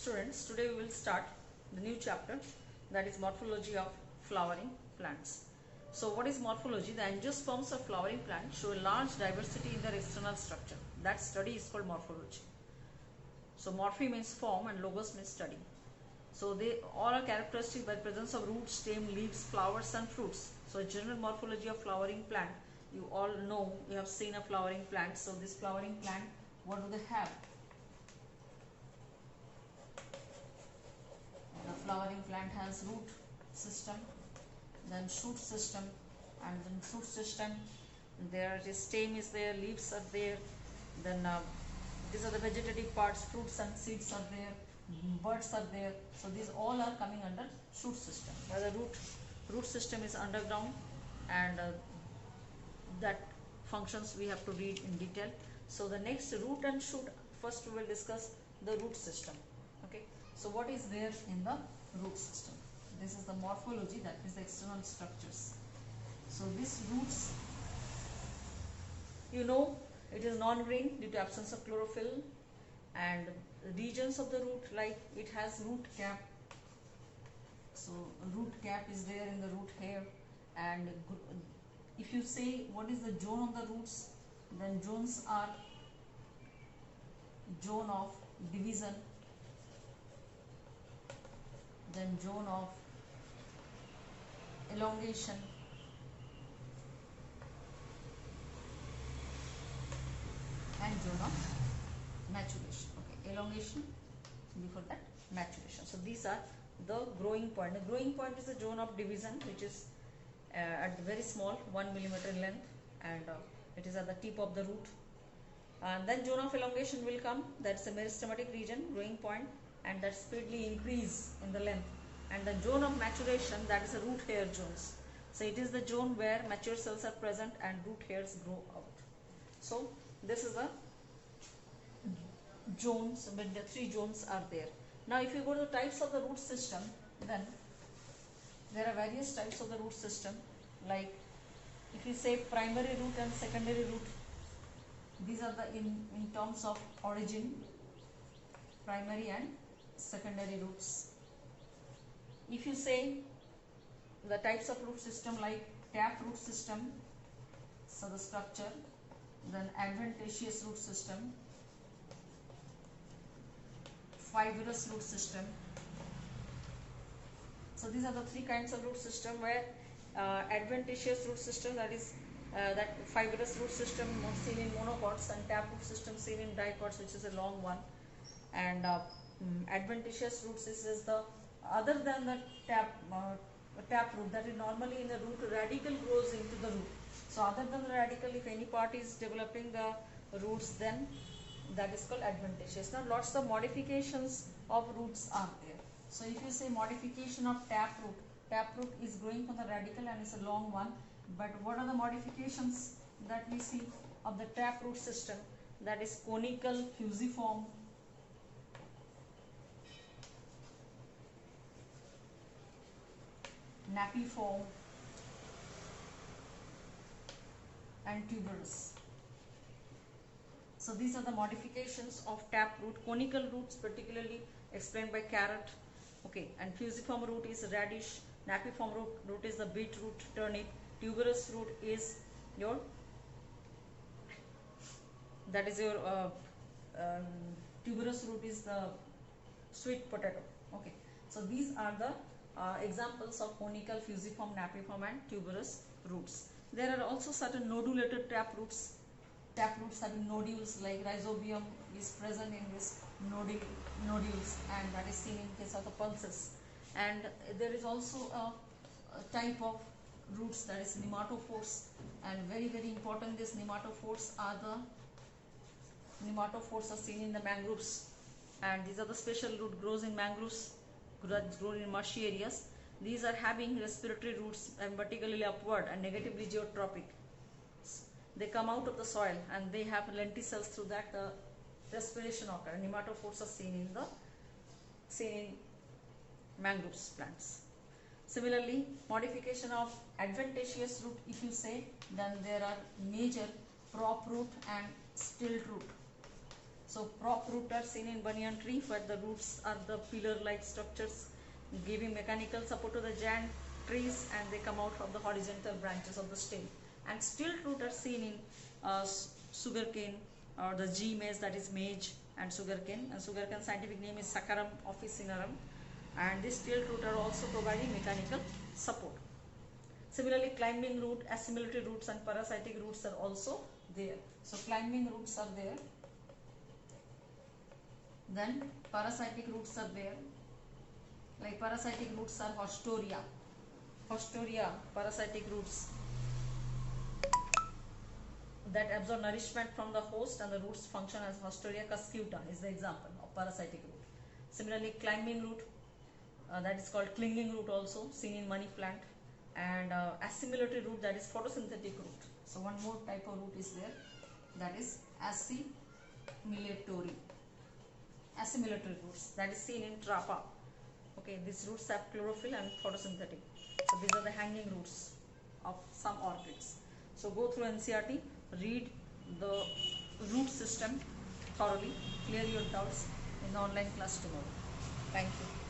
Students, today we will start the new chapter, that is morphology of flowering plants. So what is morphology? The angiosperms of flowering plants show a large diversity in their external structure. That study is called morphology. So morphe means form and logos means study. So they all are characteristic by the presence of roots, stem, leaves, flowers and fruits. So a general morphology of flowering plant, you all know, you have seen a flowering plant. So this flowering plant, what do they have? The flowering plant has root system, then shoot system, and then fruit system. There is stem is there, leaves are there, then these are the vegetative parts, fruits and seeds are there, birds are there. So these all are coming under shoot system. The root system is underground, and that functions we have to read in detail. So the next, root and shoot, first we will discuss the root system. Okay, so what is there in the root system? This is the morphology, that is the external structures. So these roots, you know, it is non-green due to absence of chlorophyll, and regions of the root, like it has root cap. So root cap is there in the root hair. And if you say what is the zone of the roots, then zones are zone of division, then zone of elongation, and zone of maturation. Okay, elongation, before that maturation. So these are the growing point. The growing point is the zone of division, which is at the very small 1 millimeter in length, and it is at the tip of the root. And then zone of elongation will come, that's a meristematic region, growing point, and that speedily increase in the length. And the zone of maturation, that is the root hair zones. So it is the zone where mature cells are present and root hairs grow out. So this is the zones, when the three zones are there. Now if you go to the types of the root system, then there are various types of the root system. Like if you say primary root and secondary root, these are the in terms of origin, primary and secondary roots. If you say the types of root system, like tap root system, so the structure, then adventitious root system, fibrous root system. So these are the three kinds of root system, where adventitious root system, that is that fibrous root system seen in monocots, and tap root system seen in dicots, which is a long one. And adventitious roots is the other than the tap root, that is normally in the root radical grows into the root. So other than the radical, if any part is developing the roots, then that is called adventitious. Now lots of modifications of roots are there. So if you say modification of tap root is growing from the radical and is a long one. But what are the modifications that we see of the tap root system? That is conical, fusiform, napiform, and tuberous. So these are the modifications of tap root. Conical roots particularly explained by carrot. Okay, and fusiform root is radish, napiform root is the beetroot, turnip, tuberous root is your, that is your tuberous root is the sweet potato. Okay, so these are the examples of conical, fusiform, napiform and tuberous roots. There are also certain nodulated tap roots having nodules, like rhizobium is present in this nodules, and that is seen in case of the pulses. And there is also a type of roots, that is nematophores, and very important, this nematophores are seen in the mangroves, and these are the special root grows in mangroves, grown in marshy areas. These are having respiratory roots and vertically upward and negatively geotropic. They come out of the soil and they have lenticels, through that the respiration occurs. Nematophores are seen in mangroves plants. Similarly, modification of adventitious root, if you say, then there are major prop root and stilt root. So prop root are seen in banyan tree, where the roots are the pillar-like structures giving mechanical support to the giant trees, and they come out from the horizontal branches of the stem. And stilt root are seen in sugarcane, or the G maize, that is maize and sugarcane. And sugarcane scientific name is Saccharum officinarum. And this stilt root are also providing mechanical support. Similarly, climbing root, assimilatory roots and parasitic roots are also there. So climbing roots are there. Then parasitic roots are there. Like parasitic roots are Haustoria. Haustoria, parasitic roots that absorb nourishment from the host, and the roots function as Haustoria cuscuta is the example of parasitic root. Similarly, climbing root, that is called clinging root, also seen in money plant. And assimilatory root, that is photosynthetic root. So one more type of root is there, that is assimilatory roots, that is seen in Trapa. Okay, these roots have chlorophyll and photosynthetic. So these are the hanging roots of some orchids. So go through NCERT, read the root system thoroughly, clear your doubts in the online class tomorrow. Thank you.